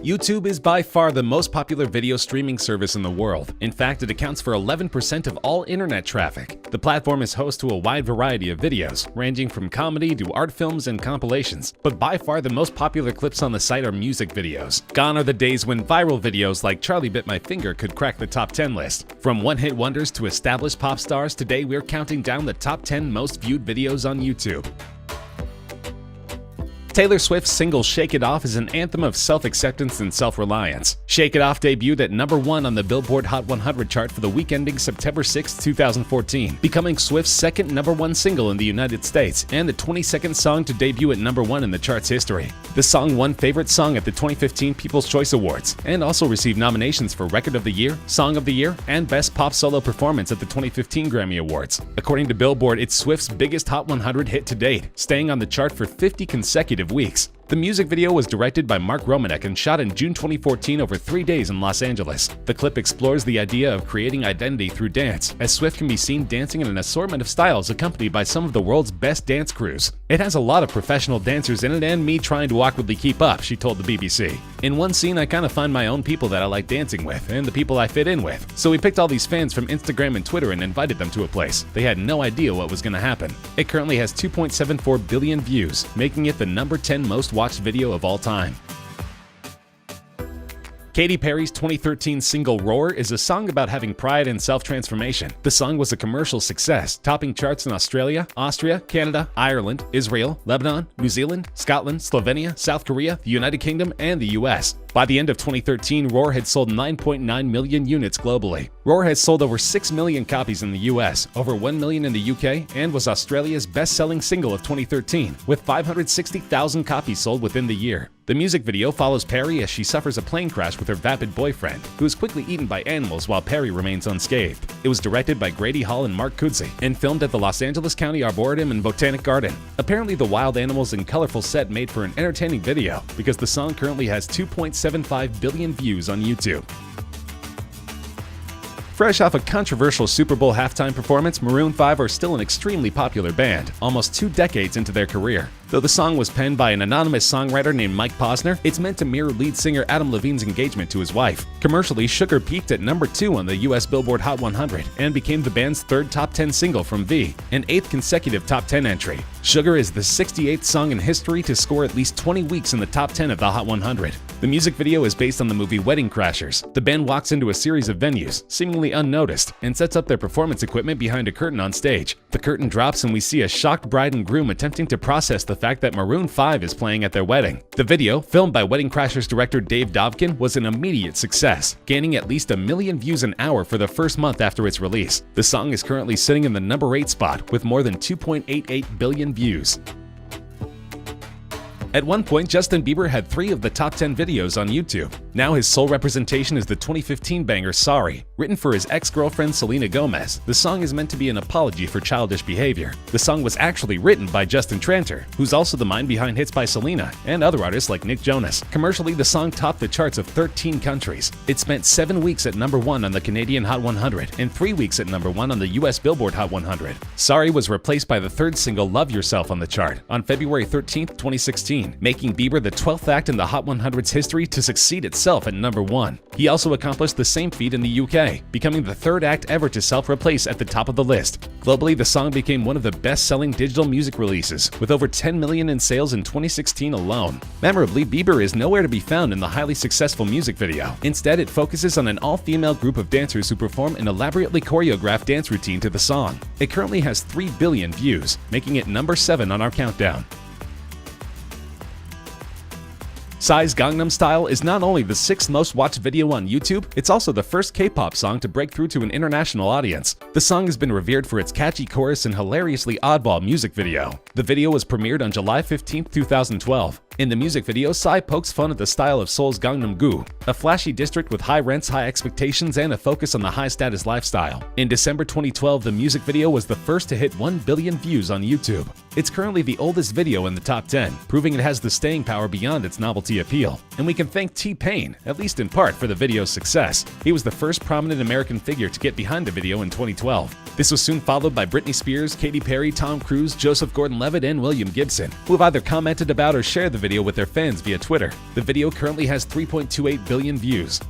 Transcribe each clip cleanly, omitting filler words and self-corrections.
YouTube is by far the most popular video streaming service in the world. In fact, it accounts for 11% of all internet traffic. The platform is host to a wide variety of videos, ranging from comedy to art films and compilations, but by far the most popular clips on the site are music videos. Gone are the days when viral videos like Charlie Bit My Finger could crack the top 10 list. From one-hit wonders to established pop stars, today we're counting down the top 10 most viewed videos on YouTube. Taylor Swift's single Shake It Off is an anthem of self-acceptance and self-reliance. Shake It Off debuted at number 1 on the Billboard Hot 100 chart for the week ending September 6, 2014, becoming Swift's second number 1 single in the United States and the 22nd song to debut at number 1 in the chart's history. The song won Favorite Song at the 2015 People's Choice Awards and also received nominations for Record of the Year, Song of the Year, and Best Pop Solo Performance at the 2015 Grammy Awards. According to Billboard, it's Swift's biggest Hot 100 hit to date, staying on the chart for 50 consecutive weeks. The music video was directed by Mark Romanek and shot in June 2014 over 3 days in Los Angeles. The clip explores the idea of creating identity through dance, as Swift can be seen dancing in an assortment of styles accompanied by some of the world's best dance crews. It has a lot of professional dancers in it and me trying to awkwardly keep up, she told the BBC. In one scene, I kind of find my own people that I like dancing with and the people I fit in with. So we picked all these fans from Instagram and Twitter and invited them to a place. They had no idea what was going to happen. It currently has 2.74 billion views, making it the number 10 most watched video of all time. Katy Perry's 2013 single Roar is a song about having pride and self-transformation. The song was a commercial success, topping charts in Australia, Austria, Canada, Ireland, Israel, Lebanon, New Zealand, Scotland, Slovenia, South Korea, the United Kingdom, and the US. By the end of 2013, Roar had sold 9.9 million units globally. Roar has sold over 6 million copies in the US, over 1 million in the UK, and was Australia's best-selling single of 2013, with 560,000 copies sold within the year. The music video follows Perry as she suffers a plane crash with her vapid boyfriend, who is quickly eaten by animals while Perry remains unscathed. It was directed by Grady Hall and Mark Kudzi and filmed at the Los Angeles County Arboretum and Botanic Garden. Apparently, the wild animals and colorful set made for an entertaining video because the song currently has 2.75 billion views on YouTube. Fresh off a controversial Super Bowl halftime performance, Maroon 5 are still an extremely popular band, almost 2 decades into their career. Though the song was penned by an anonymous songwriter named Mike Posner, it's meant to mirror lead singer Adam Levine's engagement to his wife. Commercially, Sugar peaked at number 2 on the US Billboard Hot 100 and became the band's 3rd top 10 single from V, an 8th consecutive top 10 entry. Sugar is the 68th song in history to score at least 20 weeks in the top 10 of the Hot 100. The music video is based on the movie Wedding Crashers. The band walks into a series of venues, seemingly unnoticed, and sets up their performance equipment behind a curtain on stage. The curtain drops and we see a shocked bride and groom attempting to process the fact that Maroon 5 is playing at their wedding. The video, filmed by Wedding Crashers director Dave Dovkin, was an immediate success, gaining at least 1 million views an hour for the first month after its release. The song is currently sitting in the number 8 spot with more than 2.88 billion views. At one point, Justin Bieber had 3 of the top 10 videos on YouTube. Now his sole representation is the 2015 banger Sorry. Written for his ex-girlfriend Selena Gomez, the song is meant to be an apology for childish behavior. The song was actually written by Justin Tranter, who's also the mind behind hits by Selena and other artists like Nick Jonas. Commercially, the song topped the charts of 13 countries. It spent 7 weeks at number 1 on the Canadian Hot 100 and 3 weeks at number 1 on the US Billboard Hot 100. Sorry was replaced by the 3rd single Love Yourself on the chart on February 13, 2016. Making Bieber the 12th act in the Hot 100's history to succeed itself at number 1. He also accomplished the same feat in the UK, becoming the 3rd act ever to self-replace at the top of the list. Globally, the song became one of the best-selling digital music releases, with over 10 million in sales in 2016 alone. Memorably, Bieber is nowhere to be found in the highly successful music video. Instead, it focuses on an all-female group of dancers who perform an elaborately choreographed dance routine to the song. It currently has 3 billion views, making it number 7 on our countdown. Psy's Gangnam Style is not only the 6th most watched video on YouTube, it's also the first K-pop song to break through to an international audience. The song has been revered for its catchy chorus and hilariously oddball music video. The video was premiered on July 15, 2012. In the music video, Psy pokes fun at the style of Seoul's Gangnam-gu, a flashy district with high rents, high expectations, and a focus on the high-status lifestyle. In December 2012, the music video was the first to hit 1 billion views on YouTube. It's currently the oldest video in the top 10, proving it has the staying power beyond its novelty appeal. And we can thank T-Pain, at least in part, for the video's success. He was the first prominent American figure to get behind the video in 2012. This was soon followed by Britney Spears, Katy Perry, Tom Cruise, Joseph Gordon-Levitt, and William Gibson, who have either commented about or shared the video video with their fans via Twitter. The video currently has 3.28 billion views.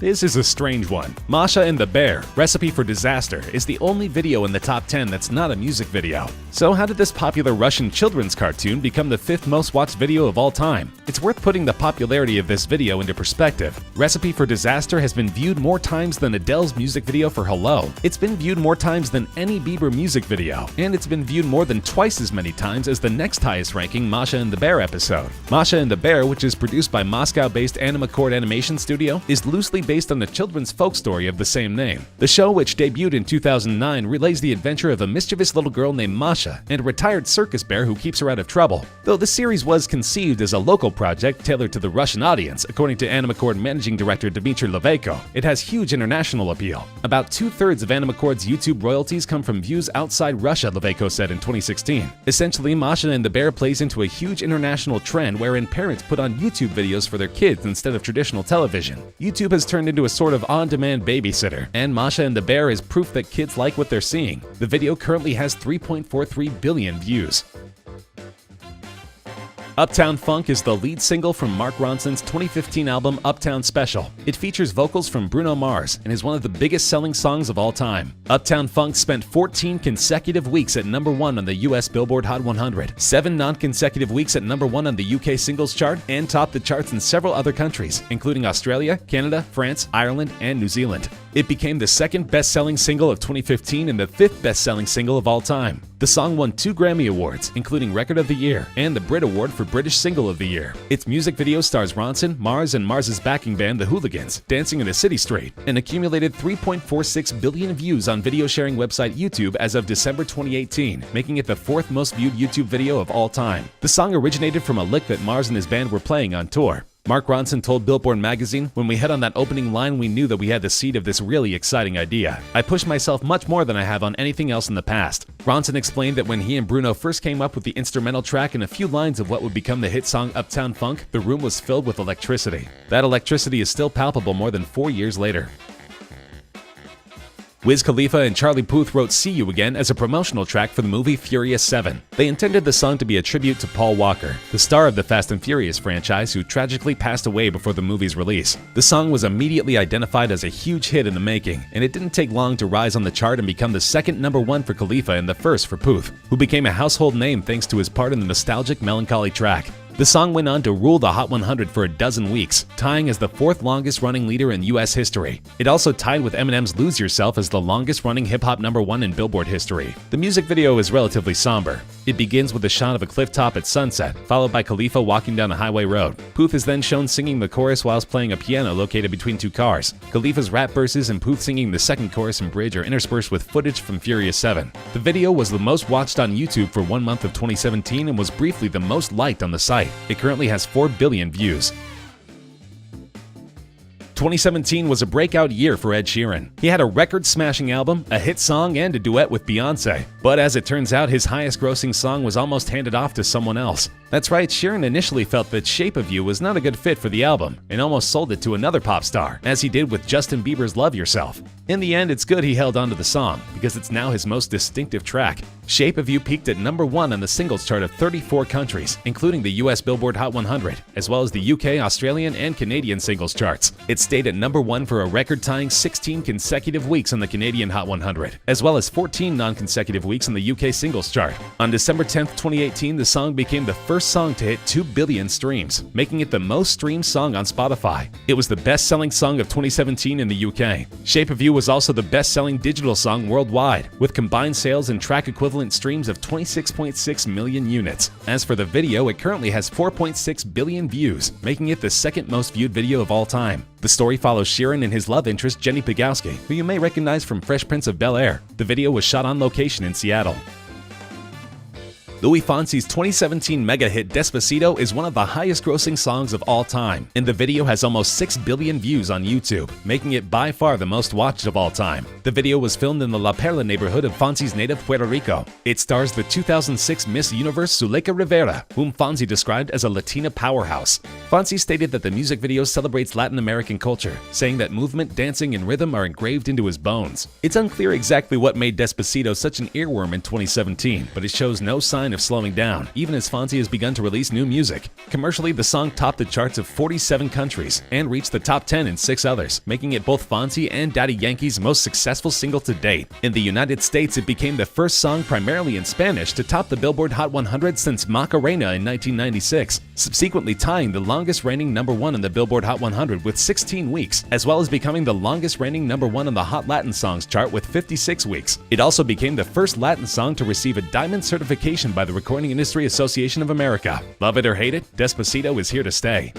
This is a strange one. Masha and the Bear, Recipe for Disaster, is the only video in the top 10 that's not a music video. So how did this popular Russian children's cartoon become the 5th most watched video of all time? It's worth putting the popularity of this video into perspective. Recipe for Disaster has been viewed more times than Adele's music video for Hello. It's been viewed more times than any Bieber music video, and it's been viewed more than twice as many times as the next highest ranking Masha and the Bear episode. Masha and the Bear, which is produced by Moscow-based Animacord Animation Studio, is loosely based on the children's folk story of the same name. The show, which debuted in 2009, relays the adventure of a mischievous little girl named Masha and a retired circus bear who keeps her out of trouble. Though the series was conceived as a local project tailored to the Russian audience, according to Animacord managing director Dmitry Levenko, it has huge international appeal. About 2/3 of Animacord's YouTube royalties come from views outside Russia, Levenko said in 2016. Essentially, Masha and the Bear plays into a huge international trend wherein parents put on YouTube videos for their kids instead of traditional television. YouTube has turned into a sort of on-demand babysitter, and Masha and the Bear is proof that kids like what they're seeing. The video currently has 3.43 billion views. Uptown Funk is the lead single from Mark Ronson's 2015 album Uptown Special. It features vocals from Bruno Mars and is one of the biggest selling songs of all time. Uptown Funk spent 14 consecutive weeks at #1 on the US Billboard Hot 100, 7 non-consecutive weeks at #1 on the UK singles chart, and topped the charts in several other countries, including Australia, Canada, France, Ireland, and New Zealand. It became the 2nd best-selling single of 2015 and the 5th best-selling single of all time. The song won 2 Grammy Awards, including Record of the Year and the Brit Award for British Single of the Year. Its music video stars Ronson, Mars, and Mars's backing band, The Hooligans, dancing in a city street, and accumulated 3.46 billion views on video sharing website YouTube as of December 2018, making it the 4th most viewed YouTube video of all time. The song originated from a lick that Mars and his band were playing on tour. Mark Ronson told Billboard magazine, "When we hit on that opening line, we knew that we had the seed of this really exciting idea. I pushed myself much more than I have on anything else in the past." Ronson explained that when he and Bruno first came up with the instrumental track and a few lines of what would become the hit song Uptown Funk, the room was filled with electricity. That electricity is still palpable more than 4 years later. Wiz Khalifa and Charlie Puth wrote See You Again as a promotional track for the movie Furious 7. They intended the song to be a tribute to Paul Walker, the star of the Fast and Furious franchise who tragically passed away before the movie's release. The song was immediately identified as a huge hit in the making, and it didn't take long to rise on the chart and become the 2nd #1 for Khalifa and the 1st for Puth, who became a household name thanks to his part in the nostalgic Melancholy track. The song went on to rule the Hot 100 for a dozen weeks, tying as the 4th longest running leader in US history. It also tied with Eminem's Lose Yourself as the longest running hip-hop #1 in Billboard history. The music video is relatively somber. It begins with a shot of a cliff top at sunset, followed by Khalifa walking down a highway road. Puth is then shown singing the chorus whilst playing a piano located between 2 cars. Khalifa's rap verses and Puth singing the second chorus and bridge are interspersed with footage from Furious 7. The video was the most watched on YouTube for 1 month of 2017 and was briefly the most liked on the site. It currently has 4 billion views. 2017 was a breakout year for Ed Sheeran. He had a record-smashing album, a hit song, and a duet with Beyoncé. But as it turns out, his highest-grossing song was almost handed off to someone else. That's right, Sheeran initially felt that Shape of You was not a good fit for the album, and almost sold it to another pop star, as he did with Justin Bieber's Love Yourself. In the end, it's good he held onto the song, because it's now his most distinctive track. Shape of You peaked at #1 on the singles chart of 34 countries, including the US Billboard Hot 100, as well as the UK, Australian, and Canadian singles charts. It stayed at #1 for a record-tying 16 consecutive weeks on the Canadian Hot 100, as well as 14 non-consecutive weeks on the UK singles chart. On December 10th, 2018, the song became the first song to hit 2 billion streams, making it the most streamed song on Spotify. It was the best-selling song of 2017 in the UK. Shape of You was also the best-selling digital song worldwide, with combined sales and track equivalent streams of 26.6 million units. As for the video, it currently has 4.6 billion views, making it the 2nd most viewed video of all time. The story follows Sheeran and his love interest Jenny Pegowski, who you may recognize from Fresh Prince of Bel-Air. The video was shot on location in Seattle. Luis Fonsi's 2017 mega hit Despacito is one of the highest-grossing songs of all time, and the video has almost 6 billion views on YouTube, making it by far the most watched of all time. The video was filmed in the La Perla neighborhood of Fonsi's native Puerto Rico. It stars the 2006 Miss Universe Zuleika Rivera, whom Fonsi described as a Latina powerhouse. Fonsi stated that the music video celebrates Latin American culture, saying that movement, dancing, and rhythm are engraved into his bones. It's unclear exactly what made Despacito such an earworm in 2017, but it shows no sign of slowing down, even as Fonzie has begun to release new music. Commercially, the song topped the charts of 47 countries and reached the top 10 in 6 others, making it both Fonzie and Daddy Yankee's most successful single to date. In the United States, it became the first song primarily in Spanish to top the Billboard Hot 100 since Macarena in 1996, subsequently tying the longest reigning #1 on the Billboard Hot 100 with 16 weeks, as well as becoming the longest reigning #1 on the Hot Latin Songs chart with 56 weeks. It also became the first Latin song to receive a diamond certification by the Recording Industry Association of America. Love it or hate it, Despacito is here to stay.